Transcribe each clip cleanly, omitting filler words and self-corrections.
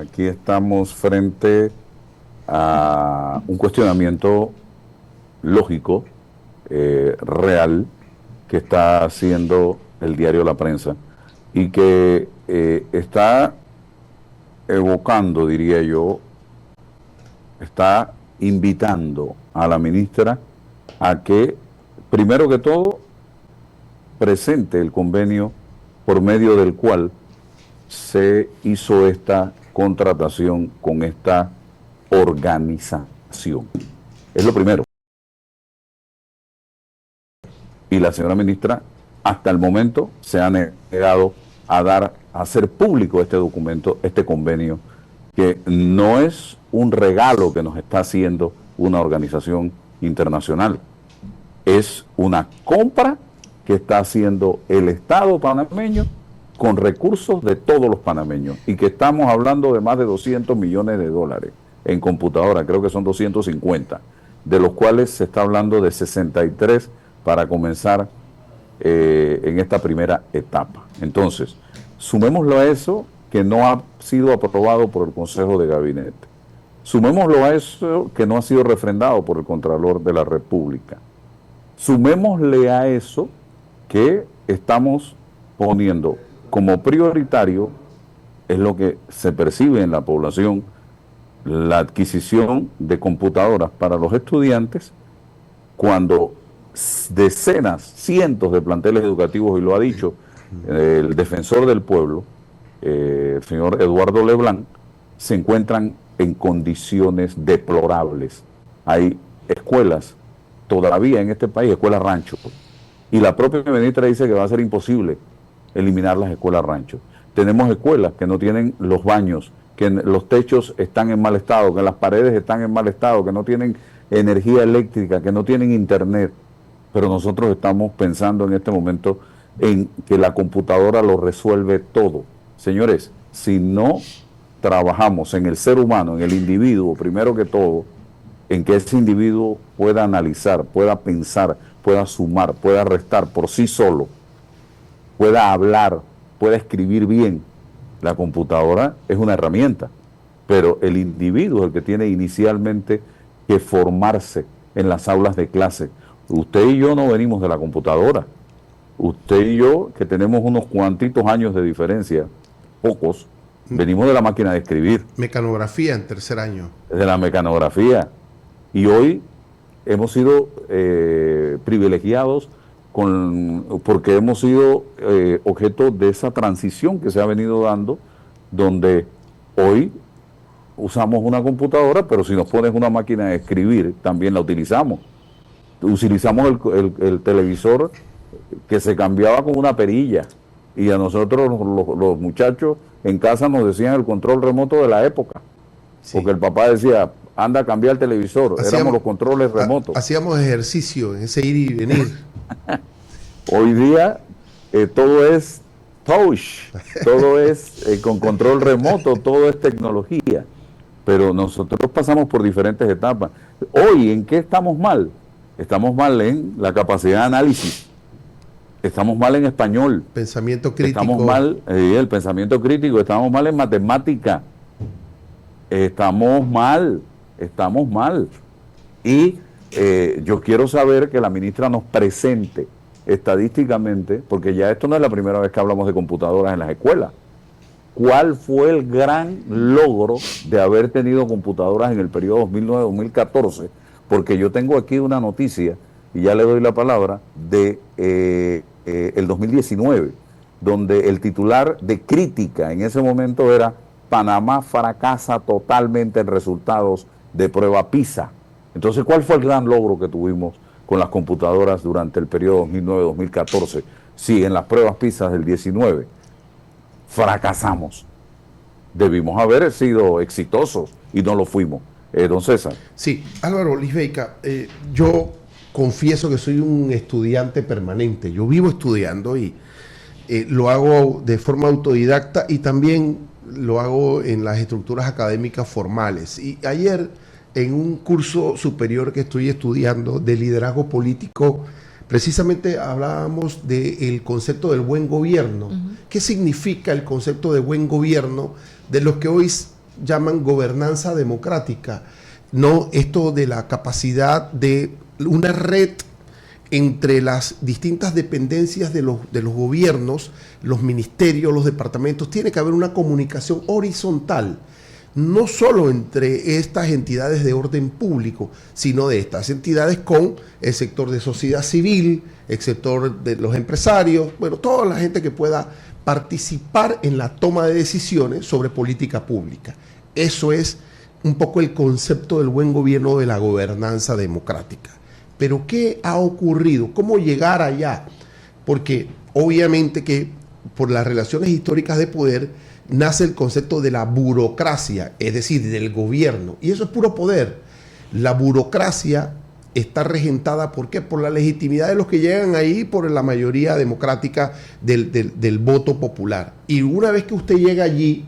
Aquí estamos frente a un cuestionamiento lógico, real, que está haciendo el diario La Prensa y que está evocando, diría yo, está invitando a la ministra a que, primero que todo, presente el convenio por medio del cual se hizo esta contratación con esta organización. Es lo primero. Y la señora ministra, hasta el momento, se ha negado a hacer público este documento, este convenio, que no es un regalo que nos está haciendo una organización internacional, es una compra que está haciendo el Estado panameño con recursos de todos los panameños, y que estamos hablando de más de 200 millones de dólares en computadora, creo que son 250, de los cuales se está hablando de 63 para comenzar en esta primera etapa. Entonces, sumémoslo a eso que no ha sido aprobado por el Consejo de Gabinete. Sumémoslo a eso que no ha sido refrendado por el Contralor de la República. Sumémosle a eso que estamos poniendo como prioritario, es lo que se percibe en la población, la adquisición de computadoras para los estudiantes, cuando decenas, cientos de planteles educativos, y lo ha dicho el defensor del pueblo, el señor Eduardo Leblanc, se encuentran en condiciones deplorables. Hay escuelas todavía en este país, escuelas rancho, y la propia ministra dice que va a ser imposible eliminar las escuelas rancho. Tenemos escuelas que no tienen los baños, que los techos están en mal estado, que las paredes están en mal estado, que no tienen energía eléctrica, que no tienen internet, pero nosotros estamos pensando en este momento en que la computadora lo resuelve todo. Señores, si no trabajamos en el ser humano, en el individuo, primero que todo, en que ese individuo pueda analizar, pueda pensar, pueda sumar, pueda restar por sí solo, pueda hablar, pueda escribir bien, la computadora es una herramienta, pero el individuo es el que tiene inicialmente que formarse en las aulas de clase. Usted y yo no venimos de la computadora. Usted y yo, que tenemos unos cuantitos años de diferencia, pocos, venimos de la máquina de escribir. Mecanografía en tercer año. De la mecanografía. Y hoy hemos sido privilegiados porque hemos sido objeto de esa transición que se ha venido dando, donde hoy usamos una computadora, pero si nos pones una máquina de escribir, también la utilizamos. Utilizamos el televisor que se cambiaba con una perilla, y a nosotros los muchachos en casa nos decían el control remoto de la época, sí, porque el papá decía, anda a cambiar el televisor, éramos los controles remotos. Hacíamos ejercicio en ese ir y venir. Hoy día todo es touch, todo es con control remoto, todo es tecnología, pero nosotros pasamos por diferentes etapas. Hoy, ¿en qué estamos mal? Estamos mal en la capacidad de análisis, estamos mal en español, pensamiento crítico, estamos mal el pensamiento crítico, estamos mal en matemática, estamos mal. Y yo quiero saber que la ministra nos presente estadísticamente, porque ya esto no es la primera vez que hablamos de computadoras en las escuelas. ¿Cuál fue el gran logro de haber tenido computadoras en el periodo 2009-2014? Porque yo tengo aquí una noticia, y ya le doy la palabra, de el 2019, donde el titular de crítica en ese momento era: Panamá fracasa totalmente en resultados de prueba PISA. Entonces, ¿cuál fue el gran logro que tuvimos con las computadoras durante el periodo 2009-2014? Sí, en las pruebas PISA del 19 fracasamos. Debimos haber sido exitosos y no lo fuimos. Don César. Sí, Álvaro Lisbeica, yo confieso que soy un estudiante permanente. Yo vivo estudiando y lo hago de forma autodidacta, y también lo hago en las estructuras académicas formales. Y ayer, en un curso superior que estoy estudiando de liderazgo político, precisamente hablábamos del concepto del buen gobierno. ¿Qué significa el concepto de buen gobierno de los que hoy llaman gobernanza democrática? No, esto de la capacidad de una red entre las distintas dependencias de los gobiernos, los ministerios, los departamentos. Tiene que haber una comunicación horizontal, no solo entre estas entidades de orden público, sino de estas entidades con el sector de sociedad civil, el sector de los empresarios, bueno, toda la gente que pueda participar en la toma de decisiones sobre política pública. Eso es un poco el concepto del buen gobierno, de la gobernanza democrática. Pero ¿qué ha ocurrido? ¿Cómo llegar allá? Porque obviamente que por las relaciones históricas de poder nace el concepto de la burocracia, es decir, del gobierno. Y eso es puro poder. La burocracia está regentada, ¿por qué? Por la legitimidad de los que llegan ahí, por la mayoría democrática del voto popular. Y una vez que usted llega allí,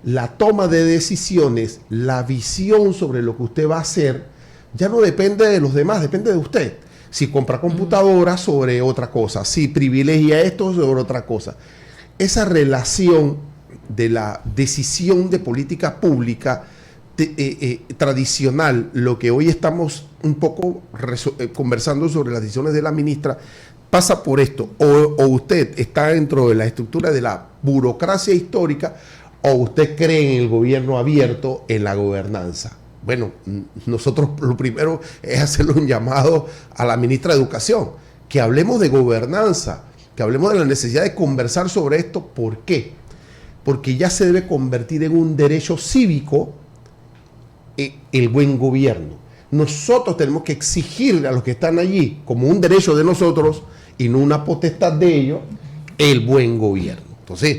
la toma de decisiones, la visión sobre lo que usted va a hacer, ya no depende de los demás, depende de usted. Si compra computadoras, sobre otra cosa. Si privilegia esto, sobre otra cosa. Esa relación de la decisión de política pública tradicional, lo que hoy estamos un poco conversando sobre las decisiones de la ministra, pasa por esto. O usted está dentro de la estructura de la burocracia histórica, o usted cree en el gobierno abierto, en la gobernanza. Bueno, nosotros lo primero es hacerle un llamado a la ministra de Educación, que hablemos de gobernanza, que hablemos de la necesidad de conversar sobre esto. ¿Por qué? Porque ya se debe convertir en un derecho cívico el buen gobierno. Nosotros tenemos que exigirle a los que están allí, como un derecho de nosotros y no una potestad de ellos, el buen gobierno. Entonces,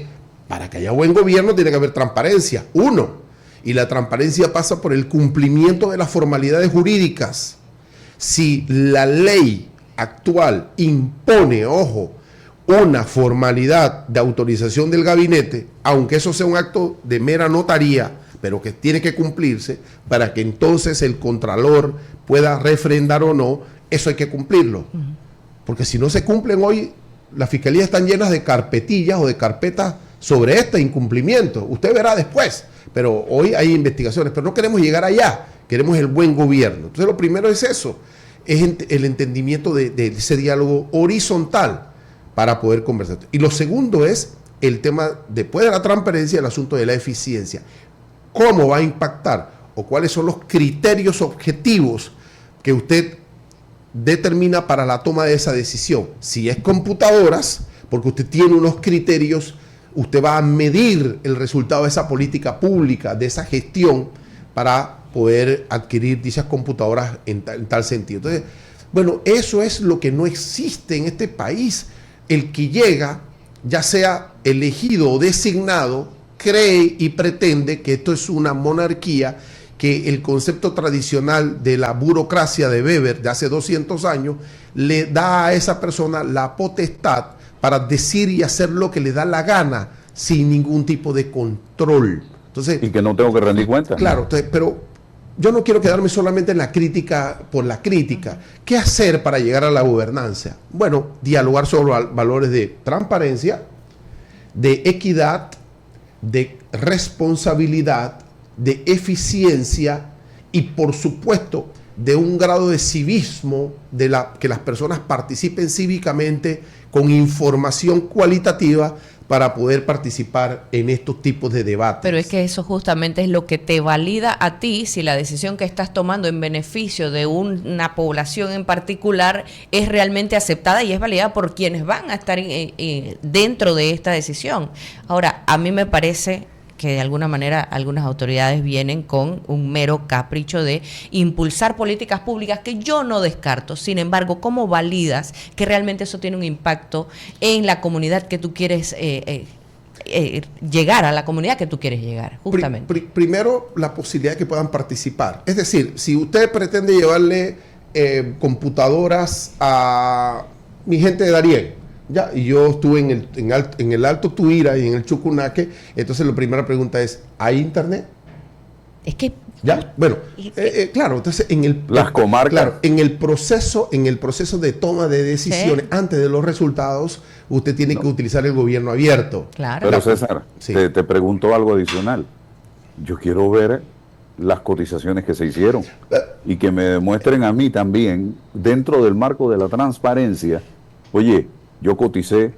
para que haya buen gobierno tiene que haber transparencia, y la transparencia pasa por el cumplimiento de las formalidades jurídicas. Si la ley actual impone, ojo, una formalidad de autorización del gabinete, aunque eso sea un acto de mera notaría, pero que tiene que cumplirse para que entonces el contralor pueda refrendar o no, eso hay que cumplirlo. Porque si no se cumplen hoy, las fiscalías están llenas de carpetillas o de carpetas sobre este incumplimiento. Usted verá después, pero hoy hay investigaciones, pero no queremos llegar allá, queremos el buen gobierno. Entonces lo primero es eso, es el entendimiento de ese diálogo horizontal para poder conversar. Y lo segundo es el tema, después de la transparencia, el asunto de la eficiencia. ¿Cómo va a impactar o cuáles son los criterios objetivos que usted determina para la toma de esa decisión? Si es computadoras, porque usted tiene unos criterios, usted va a medir el resultado de esa política pública, de esa gestión, para poder adquirir dichas computadoras en tal sentido. Entonces, bueno, eso es lo que no existe en este país. El que llega, ya sea elegido o designado, cree y pretende que esto es una monarquía, que el concepto tradicional de la burocracia de Weber de hace 200 años le da a esa persona la potestad para decir y hacer lo que le da la gana sin ningún tipo de control. Entonces, y que no tengo que rendir cuenta. Claro, entonces, pero yo no quiero quedarme solamente en la crítica por la crítica. ¿Qué hacer para llegar a la gobernanza? Bueno, dialogar sobre valores de transparencia, de equidad, de responsabilidad, de eficiencia y, por supuesto, de un grado de civismo, que las personas participen cívicamente con información cualitativa para poder participar en estos tipos de debates. Pero es que eso justamente es lo que te valida a ti si la decisión que estás tomando en beneficio de una población en particular es realmente aceptada y es validada por quienes van a estar dentro de esta decisión. Ahora, a mí me parece que de alguna manera algunas autoridades vienen con un mero capricho de impulsar políticas públicas que yo no descarto. Sin embargo, ¿cómo validas que realmente eso tiene un impacto en la comunidad que tú quieres llegar, a la comunidad que tú quieres llegar, justamente? Primero, la posibilidad de que puedan participar. Es decir, si usted pretende llevarle computadoras a mi gente de Darién, ya, y yo estuve en el Alto Tuira y en el Chucunaque, entonces la primera pregunta es, ¿hay internet? Es que... ¿Ya? Bueno, claro, entonces las comarcas. Claro, en el proceso de toma de decisiones, sí, antes de los resultados, usted tiene que utilizar el gobierno abierto. Claro. Pero César, sí, te pregunto algo adicional. Yo quiero ver las cotizaciones que se hicieron y que me demuestren a mí también, dentro del marco de la transparencia, oye, yo coticé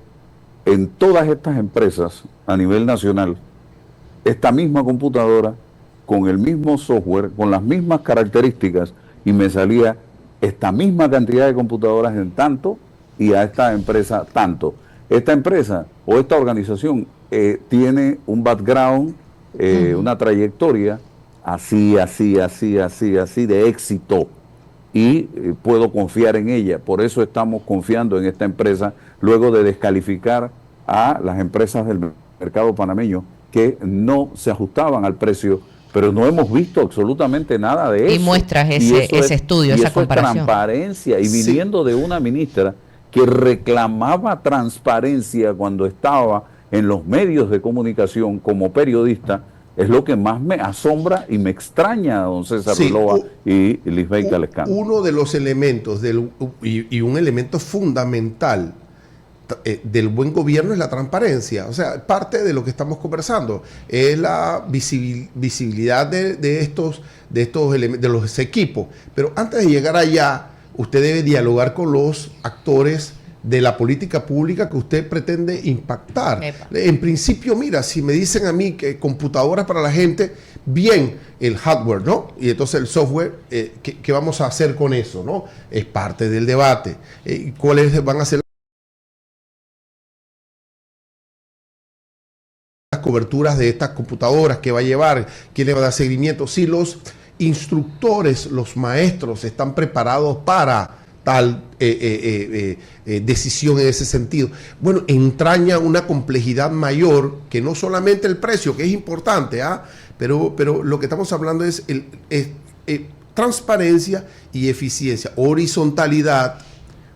en todas estas empresas a nivel nacional esta misma computadora, con el mismo software, con las mismas características, y me salía esta misma cantidad de computadoras en tanto, y a esta empresa tanto. Esta empresa o esta organización tiene un background, una trayectoria así de éxito, y puedo confiar en ella. Por eso estamos confiando en esta empresa, luego de descalificar a las empresas del mercado panameño que no se ajustaban al precio, pero no hemos visto absolutamente nada de eso. Y muestras ese estudio, esa comparación. Es transparencia, y viniendo de una ministra que reclamaba transparencia cuando estaba en los medios de comunicación como periodista, es lo que más me asombra y me extraña, don César Ulloa y Lisbeth Lescano. Uno de los elementos, y un elemento fundamental del buen gobierno es la transparencia. O sea, parte de lo que estamos conversando es la visibilidad de estos elementos, de los equipos. Pero antes de llegar allá, usted debe dialogar con los actores de la política pública que usted pretende impactar. Epa. En principio, mira, si me dicen a mí que computadoras para la gente, bien, el hardware, ¿no? Y entonces el software, ¿qué vamos a hacer con eso, no? Es parte del debate. ¿Cuáles van a ser las coberturas de estas computadoras? ¿Qué va a llevar? ¿Quién le va a dar seguimiento? Si los instructores, los maestros están preparados para tal decisión en ese sentido. Bueno, entraña una complejidad mayor que no solamente el precio, que es importante, pero lo que estamos hablando es transparencia y eficiencia, horizontalidad,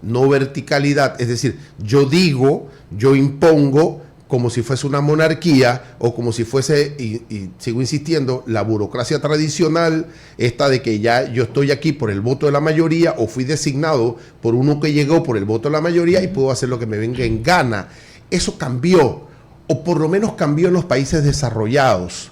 no verticalidad. Es decir, yo digo, yo impongo, como si fuese una monarquía, o como si fuese, y sigo insistiendo, la burocracia tradicional, esta de que ya yo estoy aquí por el voto de la mayoría, o fui designado por uno que llegó por el voto de la mayoría, y puedo hacer lo que me venga en gana. Eso cambió, o por lo menos cambió en los países desarrollados.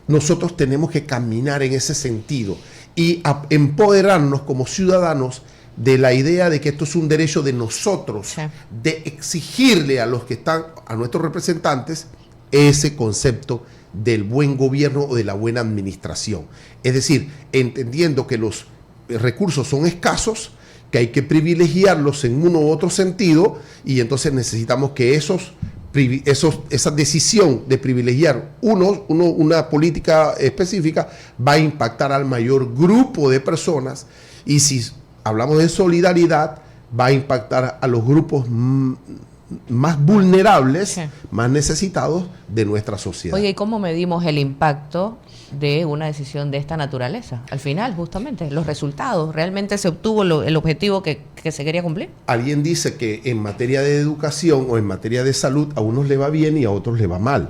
Nosotros tenemos que caminar en ese sentido, y empoderarnos como ciudadanos de la idea de que esto es un derecho de nosotros, sí, de exigirle a los que están, a nuestros representantes, ese concepto del buen gobierno o de la buena administración. Es decir, entendiendo que los recursos son escasos, que hay que privilegiarlos en uno u otro sentido, y entonces necesitamos que esa decisión de privilegiar una política específica va a impactar al mayor grupo de personas, y si hablamos de solidaridad, va a impactar a los grupos más vulnerables, sí, más necesitados de nuestra sociedad. Oye, ¿y cómo medimos el impacto de una decisión de esta naturaleza? Al final, justamente, los resultados. ¿Realmente se obtuvo el objetivo que se quería cumplir? Alguien dice que en materia de educación o en materia de salud a unos le va bien y a otros le va mal.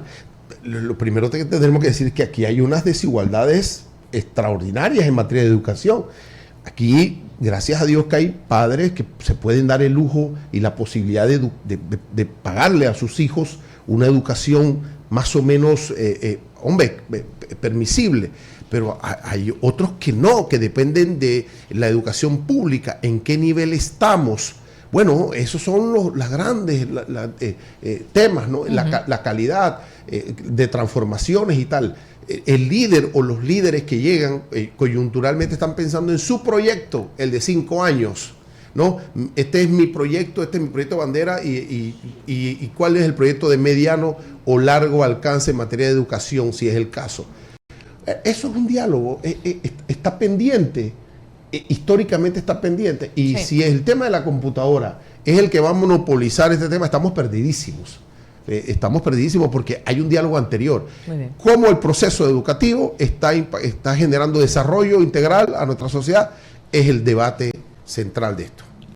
Lo primero que tenemos que decir es que aquí hay unas desigualdades extraordinarias en materia de educación. Aquí, gracias a Dios que hay padres que se pueden dar el lujo y la posibilidad de pagarle a sus hijos una educación más o menos, permisible. Pero hay otros que no, que dependen de la educación pública. ¿En qué nivel estamos? Bueno, esos son las grandes temas, ¿no? La calidad de transformaciones y tal. El líder o los líderes que llegan coyunturalmente están pensando en su proyecto, el de 5 años, ¿no? Este es mi proyecto bandera, y cuál es el proyecto de mediano o largo alcance en materia de educación, si es el caso. Eso es un diálogo, está pendiente, históricamente está pendiente, y sí, si el tema de la computadora es el que va a monopolizar este tema, estamos perdidísimos. Estamos perdidísimos porque hay un diálogo anterior. Cómo el proceso educativo está generando desarrollo integral a nuestra sociedad es el debate central de esto.